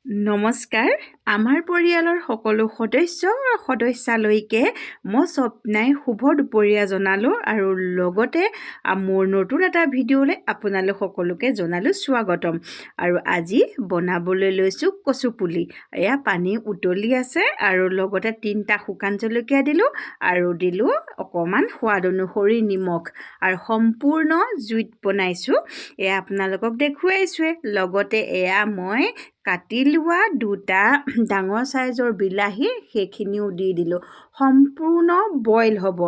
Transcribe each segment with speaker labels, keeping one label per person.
Speaker 1: নমস্কাৰ আমাৰ পৰিয়ালৰ সকলো সদস্যালৈকে মই স্বপ্নাই শুভ দুপৰীয়া জনালোঁ আৰু লগতে মোৰ নতুন এটা ভিডিঅ'লৈ আপোনালোক সকলোকে জনালোঁ স্বাগতম। আৰু আজি বনাবলৈ লৈছোঁ কচু পুলি। এয়া পানী উতলি আছে আৰু লগতে 3টা শুকান জলকীয়া দিলোঁ আৰু দিলোঁ অকণমান সোৱাদ অনুসৰি নিমখ আৰু সম্পূৰ্ণ জুইত বনাইছোঁ। এয়া আপোনালোকক দেখুৱাইছোঁৱে। লগতে এয়া মই কাটি লোৱা 2টা ডাঙৰ চাইজৰ বিলাহী সেইখিনিও দি দিলোঁ। সম্পূৰ্ণ বইল হ'ব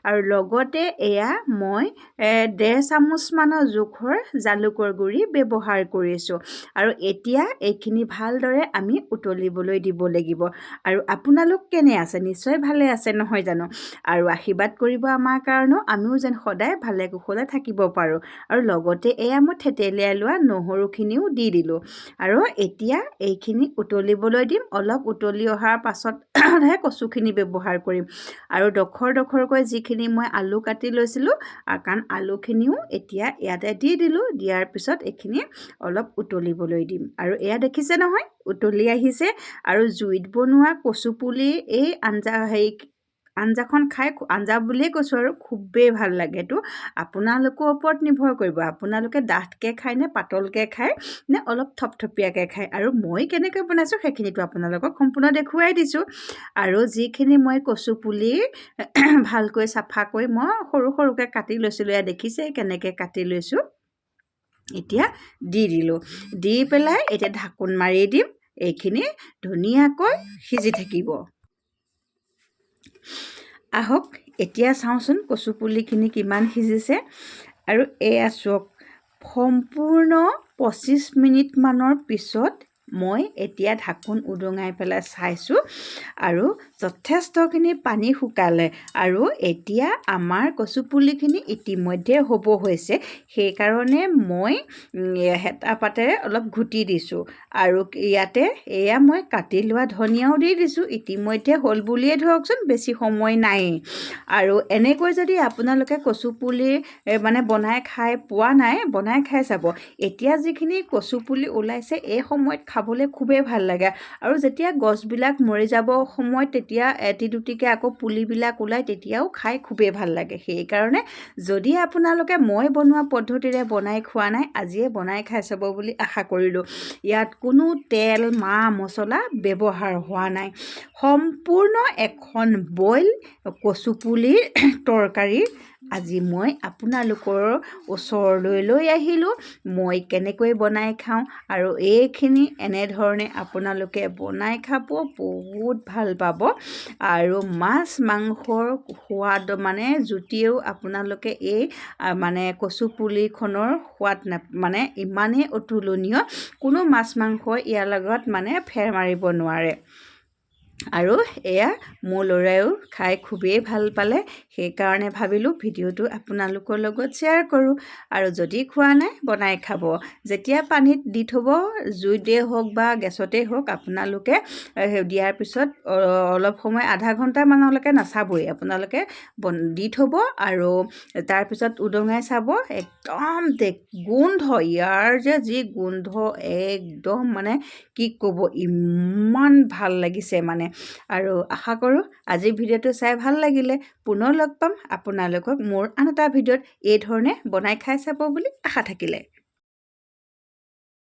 Speaker 1: আৰু লগতে এয়া মই 1.5 চামুচমানৰ জোখৰ জালুকৰ গুড়ি ব্যৱহাৰ কৰিছোঁ। আৰু এতিয়া এইখিনি ভালদৰে আমি উতলিবলৈ দিব লাগিব। আৰু আপোনালোক কেনে আছে? নিশ্চয় ভালে আছে নহয় জানো? আৰু আশীৰ্বাদ কৰিব আমাৰ কাৰণেও, আমিও যেন সদায় ভালে কুশলে থাকিব পাৰোঁ। আৰু লগতে এয়া মই থেতেলিয়াই লোৱা নহৰুখিনিও দি দিলোঁ। আৰু এতিয়া এইখিনি উতলিবলৈ দিম। অলপ উতলি অহাৰ পাছতহে কচুখিনি ব্যৱহাৰ কৰিম। আৰু ডখৰকৈ যিখিনি মই আলু কাটি লৈছিলোঁ, কাৰণ আলুখিনিও এতিয়া ইয়াতে দি দিলোঁ। দিয়াৰ পিছত এইখিনি অলপ উতলিবলৈ দিম। আৰু এয়া দেখিছে নহয়, উতলি আহিছে। আৰু জুইত বনোৱা কচু পুলি এই আঞ্জাখন খাই, আঞ্জা বুলিয়ে কৈছোঁ আৰু, খুবেই ভাল লাগে। এইটো আপোনালোকৰ ওপৰত নিৰ্ভৰ কৰিব, আপোনালোকে ডাঠকৈ খায় নে পাতলকৈ খায় নে অলপ থপথপীয়াকৈ খায়। আৰু মই কেনেকৈ বনাইছোঁ সেইখিনিতো আপোনালোকক সম্পূৰ্ণ দেখুৱাই দিছোঁ। আৰু যিখিনি মই কচু পুলি ভালকৈ চাফাকৈ মই সৰুকৈ কাটি লৈছিলোঁ, এয়া দেখিছে কেনেকৈ কাটি লৈছোঁ। এতিয়া দি দিলোঁ। দি পেলাই এতিয়া ঢাকোন মাৰি দিম। এইখিনি ধুনীয়াকৈ সিজি থাকিব। আহক এতিয়া চাওঁচোন কচু পুলিখিনি কিমান সিজিছে। আৰু এয়া চাওক, সম্পূৰ্ণ 25 মিনিটমানৰ পিছত মই এতিয়া ঢাকোন উদঙাই পেলাই চাইছোঁ আৰু যথেষ্টখিনি পানী শুকালে। আৰু এতিয়া আমাৰ কচু পুলিখিনি ইতিমধ্যে হ'ব হৈছে। সেইকাৰণে মই হেতা পাতেৰে অলপ ঘুটি দিছোঁ। আৰু ইয়াতে এয়া মই কাটি লোৱা ধনিয়াও দি দিছোঁ। ইতিমধ্যে হ'ল বুলিয়ে ধৰকচোন, বেছি সময় নায়েই। আৰু এনেকৈ যদি আপোনালোকে কচু পুলি বনাই খাই পোৱা নাই, বনাই খাই চাব। এতিয়া যিখিনি কচু পুলি ওলাইছে এই সময়ত খাবলৈ খুবেই ভাল লাগে। আৰু যেতিয়া গছবিলাক মৰি যাব সময়ত, তেতিয়া এটি দুটিকৈ আকৌ পুলিবিলাক ওলায়, তেতিয়াও খাই খুবেই ভাল লাগে। সেইকাৰণে যদি আপোনালোকে মই বনোৱা পদ্ধতিৰে বনাই খোৱা নাই, আজিয়ে বনাই খাই চাব বুলি আশা কৰিলোঁ। ইয়াত কোনো তেল, মা মছলা ব্যৱহাৰ হোৱা নাই। সম্পূৰ্ণ এখন বইল কচু পুলিৰ তৰকাৰী আজি মই আপোনালোকৰ ওচৰলৈ লৈ আহিলোঁ। মই কেনেকৈ বনাই খাওঁ, আৰু এইখিনি এনেধৰণে আপোনালোকে বনাই খাব, বহুত ভাল পাব। আৰু মাছ মাংসৰ সোৱাদ জুতিয়েও আপোনালোকে এই কচু পুলিখনৰ সোৱাদ ইমানেই অতুলনীয়, কোনো মাছ মাংস ইয়াৰ লগত ফেৰ মাৰিব নোৱাৰে। আৰু এয়া মোৰ ল'ৰায়ো খাই খুবেই ভাল পালে। সেইকাৰণে ভাবিলোঁ ভিডিঅ'টো আপোনালোকৰ লগত শ্বেয়াৰ কৰোঁ। আৰু যদি খোৱা নাই, বনাই খাব। যেতিয়া পানীত দি থ'ব, জুইতে হওক বা গেছতেই হওক, আপোনালোকে দিয়াৰ পিছত অলপ সময়, আধা ঘণ্টামানলৈকে নাচাবই, আপোনালোকে দি থ'ব। আৰু তাৰপিছত উদঙাই চাব, একদম গোন্ধ, ইয়াৰ যে যি গোন্ধ, একদম কি ক'ব, ইমান ভাল লাগিছে আৰু আশা কৰোঁ আজি ভিডিঅ'টো চাই ভাল লাগিলে। পুনৰ লগ পাম আপোনালোকক মোৰ আন এটা ভিডিঅ'ত এই ধৰণে বনাই খাই চাব বুলি আশা থাকিলে।